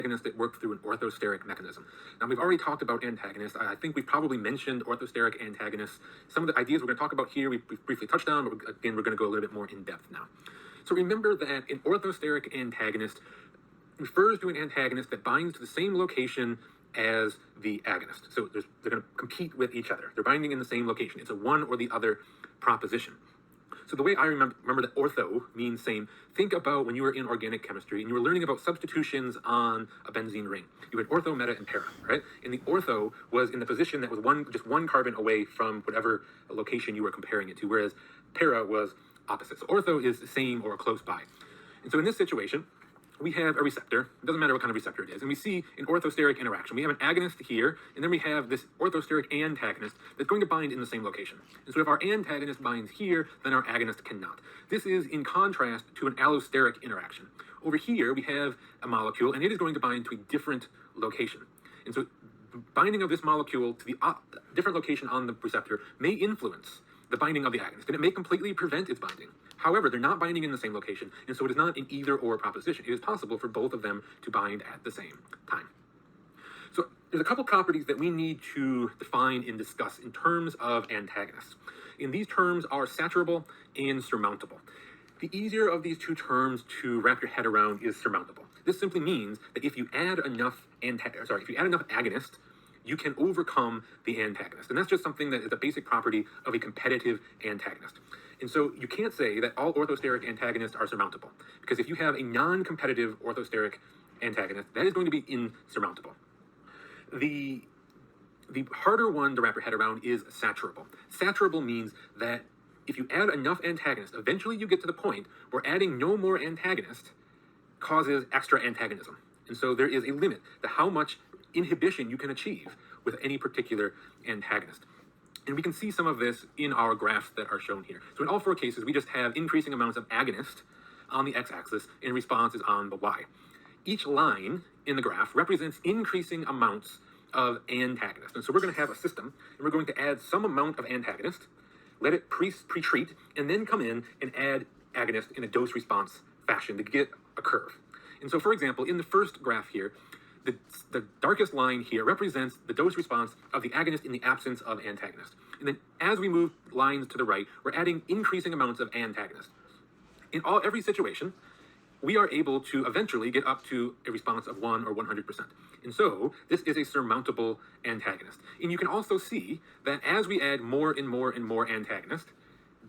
antagonists that work through an orthosteric mechanism. Now, we've already talked about antagonists. I think we've probably mentioned orthosteric antagonists. Some of the ideas we're going to talk about here, we've briefly touched on, but again, we're going to go a little bit more in depth now. So remember that an orthosteric antagonist refers to an antagonist that binds to the same location as the agonist. So they're going to compete with each other. They're binding in the same location. It's a one or the other proposition. So the way I remember that ortho means same, think about when you were in organic chemistry and you were learning about substitutions on a benzene ring. You had ortho, meta, and para, right? And the ortho was in the position that was just one carbon away from whatever location you were comparing it to, whereas para was opposite. So ortho is the same or close by. And so in this situation, we have a receptor. It doesn't matter what kind of receptor it is. And we see an orthosteric interaction. We have an agonist here, and then we have this orthosteric antagonist that's going to bind in the same location. And so if our antagonist binds here, then our agonist cannot. This is in contrast to an allosteric interaction. Over here, we have a molecule, and it is going to bind to a different location. And so binding of this molecule to the different location on the receptor may influence the binding of the agonist, and it may completely prevent its binding. However, they're not binding in the same location, and so it is not an either-or proposition. It is possible for both of them to bind at the same time. So there's a couple properties that we need to define and discuss in terms of antagonists. And these terms are saturable and surmountable. The easier of these two terms to wrap your head around is surmountable. This simply means that if you add enough agonist, you can overcome the antagonist. And that's just something that is a basic property of a competitive antagonist. And so you can't say that all orthosteric antagonists are surmountable, because if you have a non-competitive orthosteric antagonist, that is going to be insurmountable. The harder one to wrap your head around is saturable. Saturable means that if you add enough antagonists, eventually you get to the point where adding no more antagonist causes extra antagonism. And so there is a limit to how much inhibition you can achieve with any particular antagonist. And we can see some of this in our graphs that are shown here. So in all four cases, we just have increasing amounts of agonist on the x-axis and response is on the y. Each line in the graph represents increasing amounts of antagonist. And so we're going to have a system, and we're going to add some amount of antagonist, let it pre-treat, and then come in and add agonist in a dose-response fashion to get a curve. And so, for example, in the first graph here, the darkest line here represents the dose response of the agonist in the absence of antagonist. And then as we move lines to the right, we're adding increasing amounts of antagonist. In every situation, we are able to eventually get up to a response of 1 or 100%. And so this is a surmountable antagonist. And you can also see that as we add more and more and more antagonist,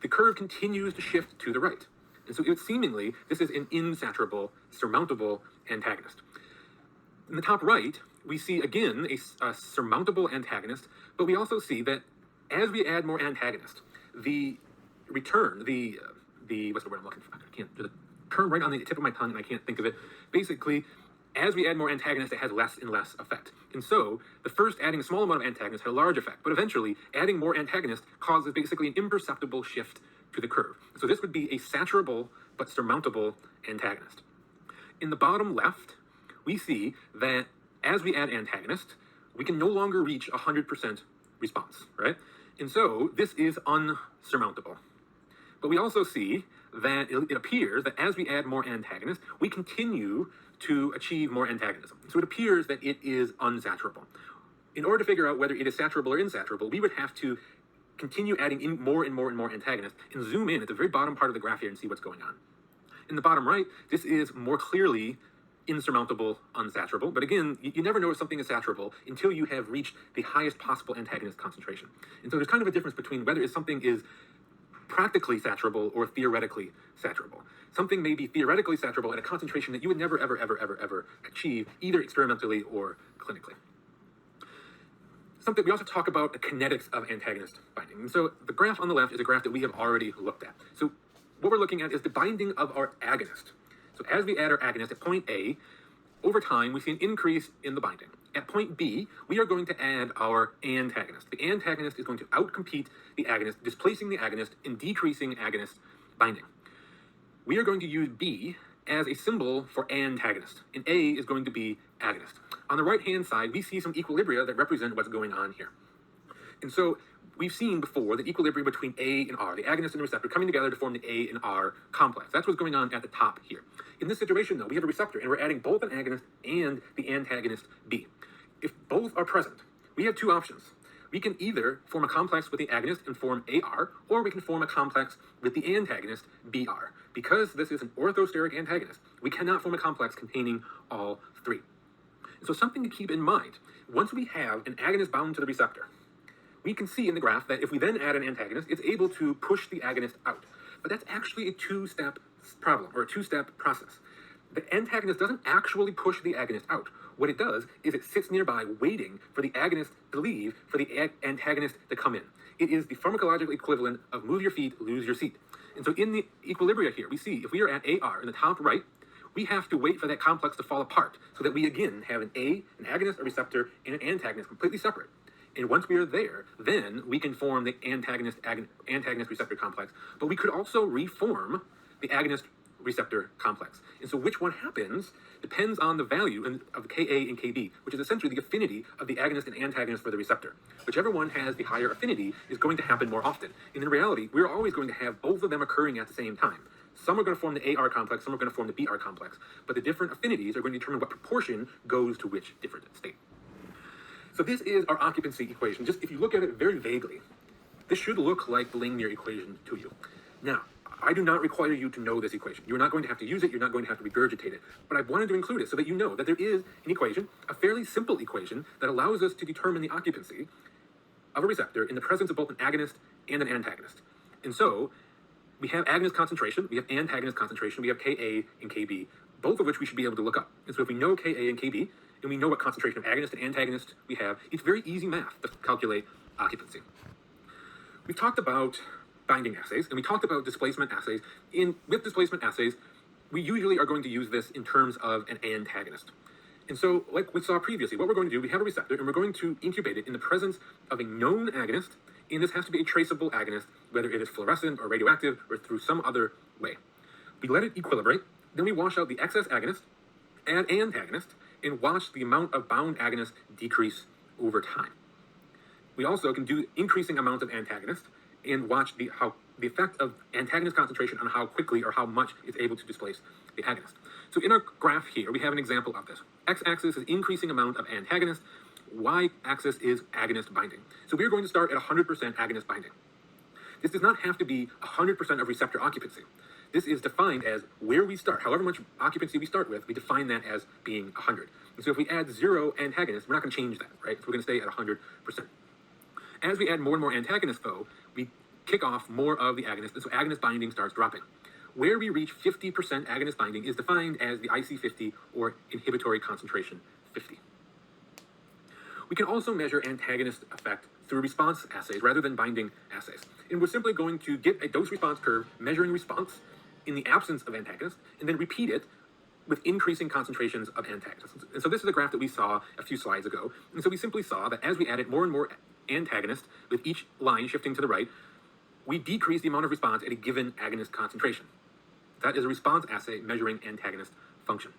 the curve continues to shift to the right. And so seemingly, this is an insaturable, surmountable antagonist. In the top right, we see again a surmountable antagonist, but we also see that as we add more antagonist, the return, what's the word I'm looking for? I can't do the term right on the tip of my tongue and I can't think of it. Basically, as we add more antagonist, it has less and less effect. And so the first adding a small amount of antagonist had a large effect, but eventually adding more antagonist causes basically an imperceptible shift to the curve. So this would be a saturable but surmountable antagonist. In the bottom left, we see that as we add antagonist, we can no longer reach 100% response, right? And so this is unsurmountable. But we also see that it appears that as we add more antagonist, we continue to achieve more antagonism. So it appears that it is unsaturable. In order to figure out whether it is saturable or insaturable, we would have to continue adding in more and more and more antagonists and zoom in at the very bottom part of the graph here and see what's going on. In the bottom right, this is more clearly insurmountable, unsaturable. But again, you never know if something is saturable until you have reached the highest possible antagonist concentration. And so there's kind of a difference between whether something is practically saturable or theoretically saturable. Something may be theoretically saturable at a concentration that you would never, ever, ever, ever, ever achieve, either experimentally or clinically. We also talk about the kinetics of antagonist binding. And so the graph on the left is a graph that we have already looked at. So what we're looking at is the binding of our agonist. So as we add our agonist at point A, over time, we see an increase in the binding. At point B, we are going to add our antagonist. The antagonist is going to outcompete the agonist, displacing the agonist and decreasing agonist binding. We are going to use B as a symbol for antagonist, and A is going to be agonist. On the right-hand side, we see some equilibria that represent what's going on here. And so we've seen before the equilibrium between A and R, the agonist and the receptor coming together to form the A and R complex. That's what's going on at the top here. In this situation, though, we have a receptor, and we're adding both an agonist and the antagonist B. If both are present, we have two options. We can either form a complex with the agonist and form AR, or we can form a complex with the antagonist BR. Because this is an orthosteric antagonist, we cannot form a complex containing all three. So something to keep in mind, once we have an agonist bound to the receptor, we can see in the graph that if we then add an antagonist, it's able to push the agonist out. But that's actually a two-step problem, or a two-step process. The antagonist doesn't actually push the agonist out. What it does is it sits nearby waiting for the agonist to leave, for the antagonist to come in. It is the pharmacological equivalent of move your feet, lose your seat. And so in the equilibria here, we see if we are at AR in the top right, we have to wait for that complex to fall apart so that we again have an agonist, a receptor, and an antagonist completely separate. And once we are there, then we can form the antagonist receptor complex. But we could also reform the agonist receptor complex. And so which one happens depends on the value of Ka and Kb, which is essentially the affinity of the agonist and antagonist for the receptor. Whichever one has the higher affinity is going to happen more often. And in reality, we're always going to have both of them occurring at the same time. Some are going to form the AR complex, some are going to form the BR complex. But the different affinities are going to determine what proportion goes to which different state. So this is our occupancy equation. Just if you look at it very vaguely, this should look like the linear equation to you. Now, I do not require you to know this equation. You're not going to have to use it. You're not going to have to regurgitate it. But I wanted to include it so that you know that there is an equation, a fairly simple equation, that allows us to determine the occupancy of a receptor in the presence of both an agonist and an antagonist. And so we have agonist concentration, we have antagonist concentration, we have Ka and Kb, both of which we should be able to look up. And so if we know Ka and Kb, and we know what concentration of agonist and antagonist we have, it's very easy math to calculate occupancy. We've talked about binding assays, and we talked about displacement assays. With displacement assays, we usually are going to use this in terms of an antagonist. And so, like we saw previously, what we're going to do, we have a receptor, and we're going to incubate it in the presence of a known agonist, and this has to be a traceable agonist, whether it is fluorescent or radioactive or through some other way. We let it equilibrate, then we wash out the excess agonist, add antagonist, and watch the amount of bound agonist decrease over time. We also can do increasing amounts of antagonist and watch the effect of antagonist concentration on how quickly or how much it's able to displace the agonist. So in our graph here, we have an example of this. X-axis is increasing amount of antagonist, Y-axis is agonist binding. So we're going to start at 100% agonist binding. This does not have to be 100% of receptor occupancy. This is defined as where we start. However much occupancy we start with, we define that as being 100. And so if we add 0 antagonists, we're not going to change that, right? So we're going to stay at 100%. As we add more and more antagonists, though, we kick off more of the agonist, and so agonist binding starts dropping. Where we reach 50% agonist binding is defined as the IC50, or inhibitory concentration 50. We can also measure antagonist effect through response assays rather than binding assays. And we're simply going to get a dose-response curve measuring response in the absence of antagonists, and then repeat it with increasing concentrations of antagonists. And so this is a graph that we saw a few slides ago. And so we simply saw that as we added more and more antagonists, with each line shifting to the right, we decrease the amount of response at a given agonist concentration. That is a response assay measuring antagonist function.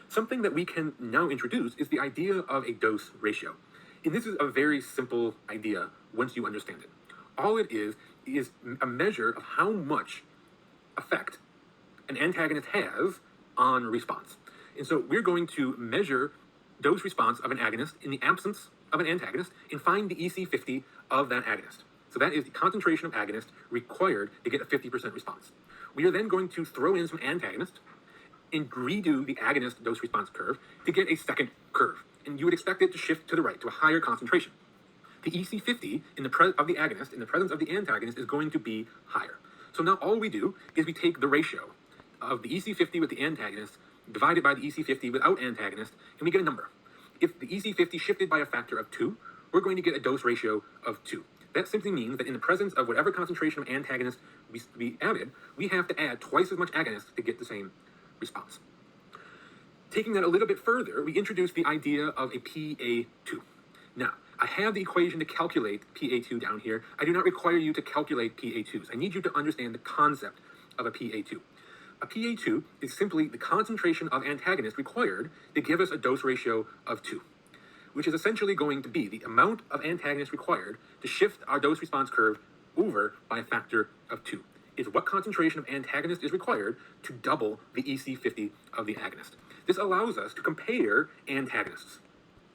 Something that we can now introduce is the idea of a dose ratio. And this is a very simple idea once you understand it. All it is a measure of how much effect an antagonist has on response. And so we're going to measure dose response of an agonist in the absence of an antagonist and find the EC50 of that agonist. So that is the concentration of agonist required to get a 50% response. We are then going to throw in some antagonist and redo the agonist dose response curve to get a second curve. And you would expect it to shift to the right to a higher concentration. The EC50 of the agonist in the presence of the antagonist is going to be higher. So now all we do is we take the ratio of the EC50 with the antagonist divided by the EC50 without antagonist, and we get a number. If the EC50 shifted by a factor of 2, we're going to get a dose ratio of 2. That simply means that in the presence of whatever concentration of antagonist we added, we have to add twice as much agonist to get the same response. Taking that a little bit further, we introduce the idea of a PA2. Now, I have the equation to calculate PA2 down here. I do not require you to calculate PA2s. I need you to understand the concept of a PA2. A PA2 is simply the concentration of antagonist required to give us a dose ratio of 2. which is essentially going to be the amount of antagonist required to shift our dose-response curve over by a factor of 2, is what concentration of antagonist is required to double the EC50 of the agonist. This allows us to compare antagonists.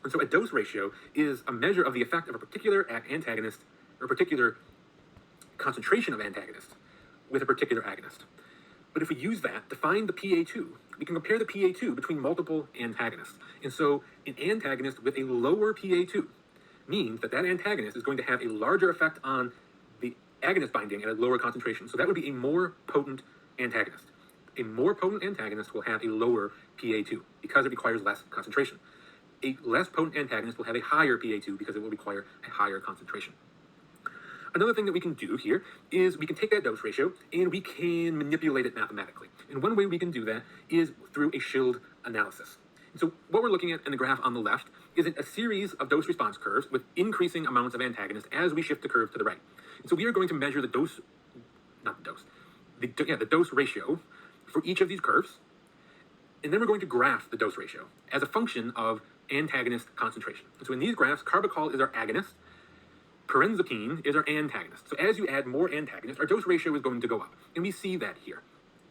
And so a dose ratio is a measure of the effect of a particular antagonist or a particular concentration of antagonist with a particular agonist. But if we use that to find the PA2, we can compare the PA2 between multiple antagonists. And so an antagonist with a lower PA2 means that that antagonist is going to have a larger effect on the agonist binding at a lower concentration. So that would be a more potent antagonist. A more potent antagonist will have a lower PA2 because it requires less concentration. A less potent antagonist will have a higher PA2 because it will require a higher concentration. Another thing that we can do here is we can take that dose ratio and we can manipulate it mathematically. And one way we can do that is through a shield analysis. And so what we're looking at in the graph on the left is a series of dose response curves with increasing amounts of antagonists as we shift the curve to the right. And so we are going to measure the dose ratio for each of these curves. And then we're going to graph the dose ratio as a function of antagonist concentration. And so in these graphs, carbachol is our agonist, pyrenzapine is our antagonist. So as you add more antagonists, our dose ratio is going to go up. And we see that here.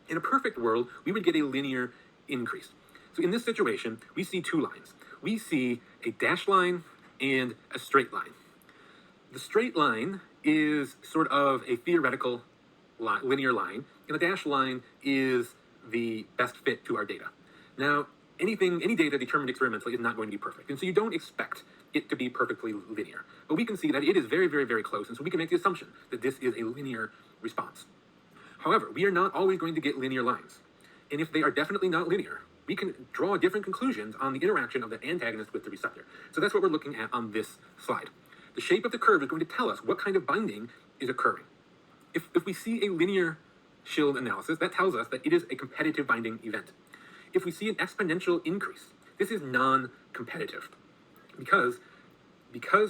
In a perfect world, we would get a linear increase. So in this situation, we see two lines. We see a dashed line and a straight line. The straight line is sort of a theoretical linear line, and the dashed line is the best fit to our data. Now, any data determined experimentally is not going to be perfect, and so you don't expect it to be perfectly linear. But we can see that it is very, very, very close, and so we can make the assumption that this is a linear response. However, we are not always going to get linear lines, and if they are definitely not linear, we can draw different conclusions on the interaction of the antagonist with the receptor. So that's what we're looking at on this slide. The shape of the curve is going to tell us what kind of binding is occurring. If we see a linear shield analysis, that tells us that it is a competitive binding event. If we see an exponential increase, this is non-competitive. Because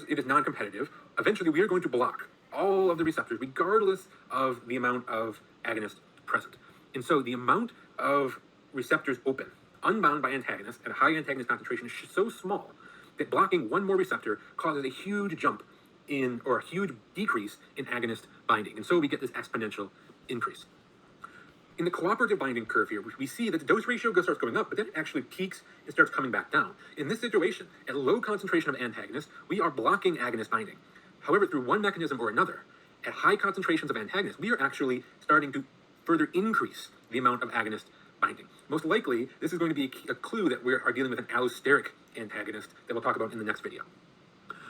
it is non-competitive, eventually we are going to block all of the receptors regardless of the amount of agonist present. And so the amount of receptors open, unbound by antagonists at a high antagonist concentration is so small that blocking one more receptor causes a huge jump in, or a huge decrease in agonist binding. And so we get this exponential increase. In the cooperative binding curve here, we see that the dose ratio starts going up, but then it actually peaks and starts coming back down. In this situation, at low concentration of antagonists, we are blocking agonist binding. However, through one mechanism or another, at high concentrations of antagonists, we are actually starting to further increase the amount of agonist binding. Most likely, this is going to be a clue that we are dealing with an allosteric antagonist that we'll talk about in the next video.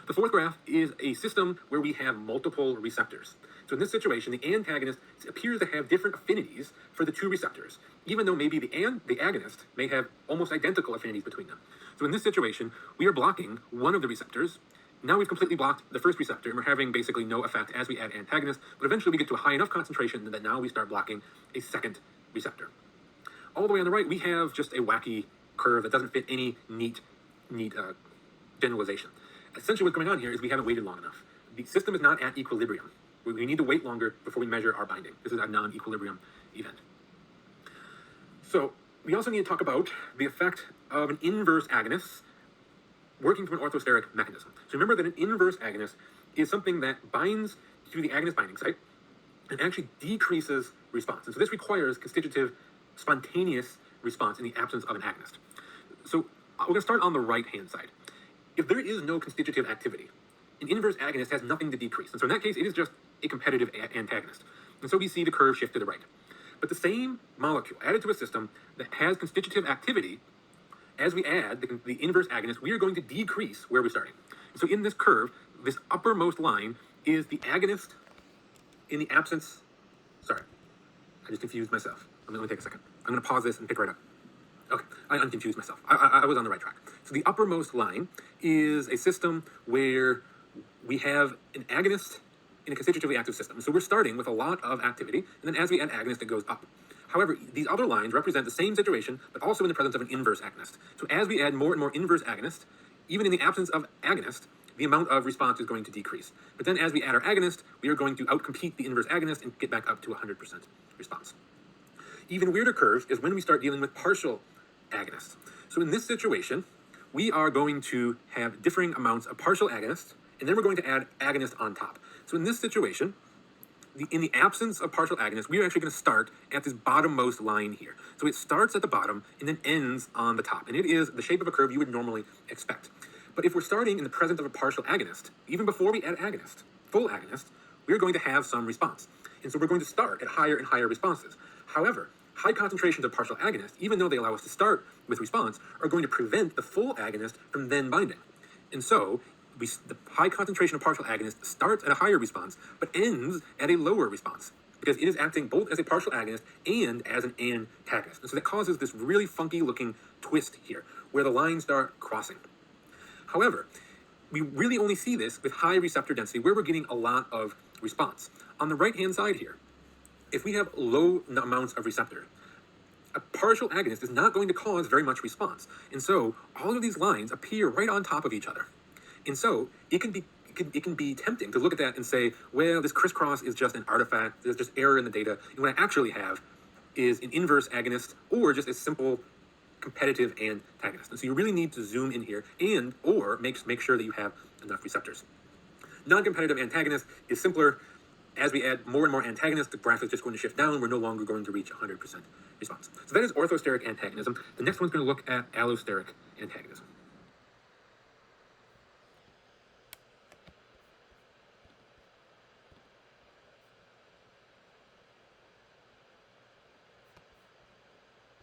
The fourth graph is a system where we have multiple receptors. So in this situation, the antagonist appears to have different affinities for the two receptors, even though maybe the agonist may have almost identical affinities between them. So in this situation, we are blocking one of the receptors. Now we've completely blocked the first receptor, and we're having basically no effect as we add antagonists, but eventually we get to a high enough concentration that now we start blocking a second receptor. All the way on the right, we have just a wacky curve that doesn't fit any neat generalization. Essentially what's going on here is we haven't waited long enough. The system is not at equilibrium. We need to wait longer before we measure our binding. This is a non-equilibrium event. So we also need to talk about the effect of an inverse agonist working through an orthosteric mechanism. So remember that an inverse agonist is something that binds to the agonist binding site and actually decreases response. And so this requires constitutive, spontaneous response in the absence of an agonist. So we're going to start on the right-hand side. If there is no constitutive activity, an inverse agonist has nothing to decrease. And so in that case, it is just a competitive antagonist. And so we see the curve shift to the right. But the same molecule added to a system that has constitutive activity, as we add the inverse agonist, we are going to decrease where we're starting. So in this curve, this uppermost line is the agonist in the absence. Sorry, I just confused myself. Let me take a second. I'm going to pause this and pick right up. Okay, I unconfused myself. I was on the right track. So the uppermost line is a system where we have an agonist in a constitutively active system. So we're starting with a lot of activity, and then as we add agonist, it goes up. However, these other lines represent the same situation, but also in the presence of an inverse agonist. So as we add more and more inverse agonist, even in the absence of agonist, the amount of response is going to decrease. But then as we add our agonist, we are going to outcompete the inverse agonist and get back up to 100% response. Even weirder curves is when we start dealing with partial agonists. So in this situation, we are going to have differing amounts of partial agonists, and then we're going to add agonist on top. So in this situation, in the absence of partial agonists, we are actually going to start at this bottommost line here. So it starts at the bottom and then ends on the top. And it is the shape of a curve you would normally expect. But if we're starting in the presence of a partial agonist, even before we add agonist, full agonist, we're going to have some response. And so we're going to start at higher and higher responses. However, high concentrations of partial agonists, even though they allow us to start with response, are going to prevent the full agonist from then binding. And so the high concentration of partial agonist starts at a higher response, but ends at a lower response because it is acting both as a partial agonist and as an antagonist. And so that causes this really funky looking twist here where the lines start crossing. However, we really only see this with high receptor density where we're getting a lot of response. On the right-hand side here, if we have low amounts of receptor, a partial agonist is not going to cause very much response. And so all of these lines appear right on top of each other. And so it can be tempting to look at that and say, well, this crisscross is just an artifact. There's just error in the data. And what I actually have is an inverse agonist or just a simple competitive antagonist. And so you really need to zoom in here and or make sure that you have enough receptors. Non-competitive antagonist is simpler. As we add more and more antagonists, the graph is just going to shift down. We're no longer going to reach 100% response. So that is orthosteric antagonism. The next one's going to look at allosteric antagonism.